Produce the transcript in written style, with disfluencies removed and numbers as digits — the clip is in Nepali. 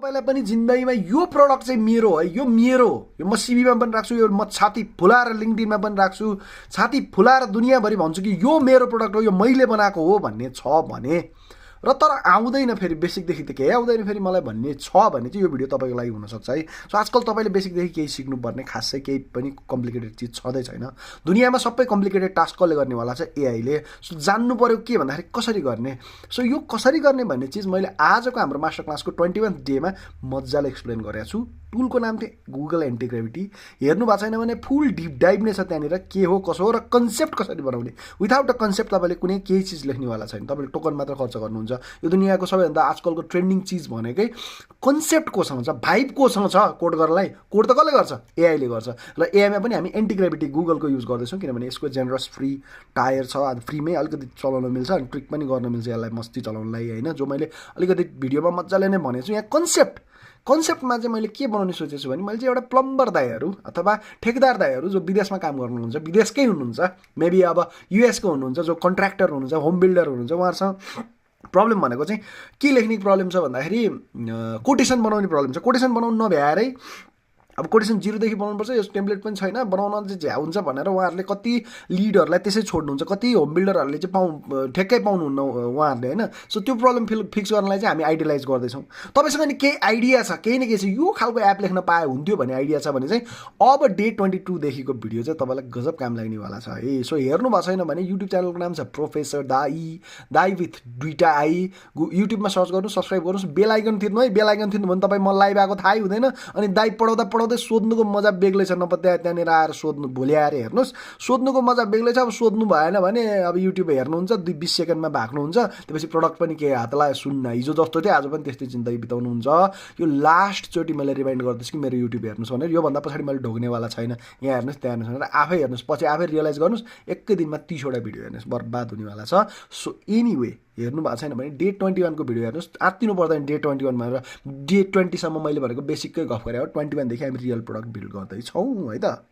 तपाईलाई पनि जिन्दगीमा यो प्रडक्ट चाहिँ मेरो है, यो मेरो, यो म सिभीमा पनि राख्छु, यो म छाती फुलाएर लिङ्क्डइनमा पनि राख्छु, छाती फुलाएर दुनियाँभरि भन्छु कि यो मेरो प्रडक्ट हो, यो मैले बनाएको हो भन्ने छ भने, र तर आउँदैन फेरि बेसिकदेखि त केही आउँदैन फेरि मलाई भन्ने छ भने चाहिँ यो भिडियो तपाईँको लागि हुनसक्छ है। सो आजकल तपाईँले बेसिकदेखि केही सिक्नुपर्ने खासै केही पनि कम्प्लिकेटेड चिज छँदै छैन। दुनियाँमा सबै कम्प्लिकेटेड टास्क कसले गर्नेवाला छ? एआईले। सो जान्नु पऱ्यो के भन्दाखेरि कसरी गर्ने। सो यो कसरी गर्ने भन्ने चिज मैले आजको हाम्रो मास्टर क्लासको 21 डेमा मजाले एक्सप्लेन गरेको छु। टुलको नाम थियो गुगल एन्टी ग्राभिटी। हेर्नु भएको छैन भने फुल डिप डाइभ नै छ त्यहाँनिर, के हो कसो हो र कन्सेप्ट कसरी बनाउने। विदाउट अ कन्सेप्ट तपाईँले कुनै केही चिज लेख्नेवाला छैन, तपाईँले टोकन मात्र खर्च गर्नुहुन्छ। यो दुनियाँको सबैभन्दा आजकलको ट्रेन्डिङ चिज भनेकै कन्सेप्ट कोसँग छ, भाइब कोसँग छ कोड गर्नलाई। कोड त कसले गर्छ? एआईले गर्छ। र एआईमा पनि हामी एन्टी ग्राभिटी गुगलको युज गर्दैछौँ, किनभने यसको जेनरस फ्री टायर छ, अनि फ्रीमै अलिकति चलाउन मिल्छ, अनि ट्रिक पनि गर्न मिल्छ यसलाई मस्ती चलाउनलाई होइन। जो मैले अलिकति भिडियोमा मजाले नै भनेको छु। यहाँ कन्सेप्टमा चाहिँ मैले के बनाउने सोचेको छु भने मैले चाहिँ एउटा प्लम्बर दाइहरू अथवा ठेकेदार दाइहरू जो विदेशमा काम गर्नुहुन्छ, विदेशकै हुनुहुन्छ, मेबी अब युएसको हुनुहुन्छ, जो कन्ट्र्याक्टर हुनुहुन्छ, होम बिल्डर हुनुहुन्छ, उहाँहरूसँग प्रब्लम भनेको चाहिँ के लेख्ने प्रब्लम छ भन्दाखेरि कोटेसन बनाउने प्रब्लम छ। कोटेसन बनाउनु नभ्याएरै अब कोटेसन 0 देखि बनाउनुपर्छ, यो टेम्प्लेट पनि छैन, बनाउन चाहिँ झ्या हुन्छ भनेर उहाँहरूले कति लिडहरूलाई त्यसै छोड्नुहुन्छ, कति होम बिल्डरहरूले चाहिँ ठ्याक्कै पाउनुहुन्न उहाँहरूले होइन। सो त्यो प्रब्लम फिक्स गर्नलाई चाहिँ हामी आइडियलाइज गर्दैछौँ। तपाईँसँग नि केही आइडिया छ, केही न केही छ, यो खालको एप लेख्न पाए हुन्थ्यो भन्ने आइडिया छ भने चाहिँ अब डे 22 देखिको भिडियो चाहिँ तपाईँलाई गजब काम लाग्नेवाला छ है। सो हेर्नु भएको छैन भने युट्युब च्यानलको नाम छ प्रोफेसर दाई विथ 2टा आई। युट्युबमा सर्च गर्नु, सब्सक्राइब गर्नुहोस्, बेल आइकन थिच्नु है। बेल आइकन थिच्नु भने तपाईँ म लाइभ आएको थाहै हुँदैन। अनि दाई पढाउँदा सोध्नुको मजा बेग्लै छ, नपत्या त्यहाँनिर आएर सोध्नु, भोलि आएर हेर्नुहोस्, सोध्नुको मजा बेग्लै छ। अब सोध्नु भएन भने अब युट्युब हेर्नुहुन्छ, 20 सेकेन्डमा भाग्नुहुन्छ, त्यसपछि प्रडक्ट पनि के हात लगायो सुन्न, हिजो जस्तो थियो आज पनि त्यस्तै जिन्दगी बिताउनुहुन्छ। यो लास्टचोटि मैले रिमाइन्ड गर्दैछु कि मेरो युट्युब हेर्नुहोस् भनेर। योभन्दा पछाडि मैले ढोग्नेवाला छैन। यहाँ हेर्नुहोस्, त्यहाँ हेर्नुहोस् भनेर आफै हेर्नुहोस्, पछि आफै रियलाइज गर्नुहोस्। एकै दिनमा 30वटा भिडियो हेर्नुहोस्, बर्बाद हुनेवाला छ। सो एनिवे हेर्नु भएको छैन भने डे 21 को भिडियो हेर्नुहोस्, आत्तिनु पर्दैन डे 21 भनेर। डे 20 सम्म मैले भनेको बेसिककै गफ गरे हो, 21 देखि हामी रियल प्रडक्ट बिल्ड गर्दैछौँ है त।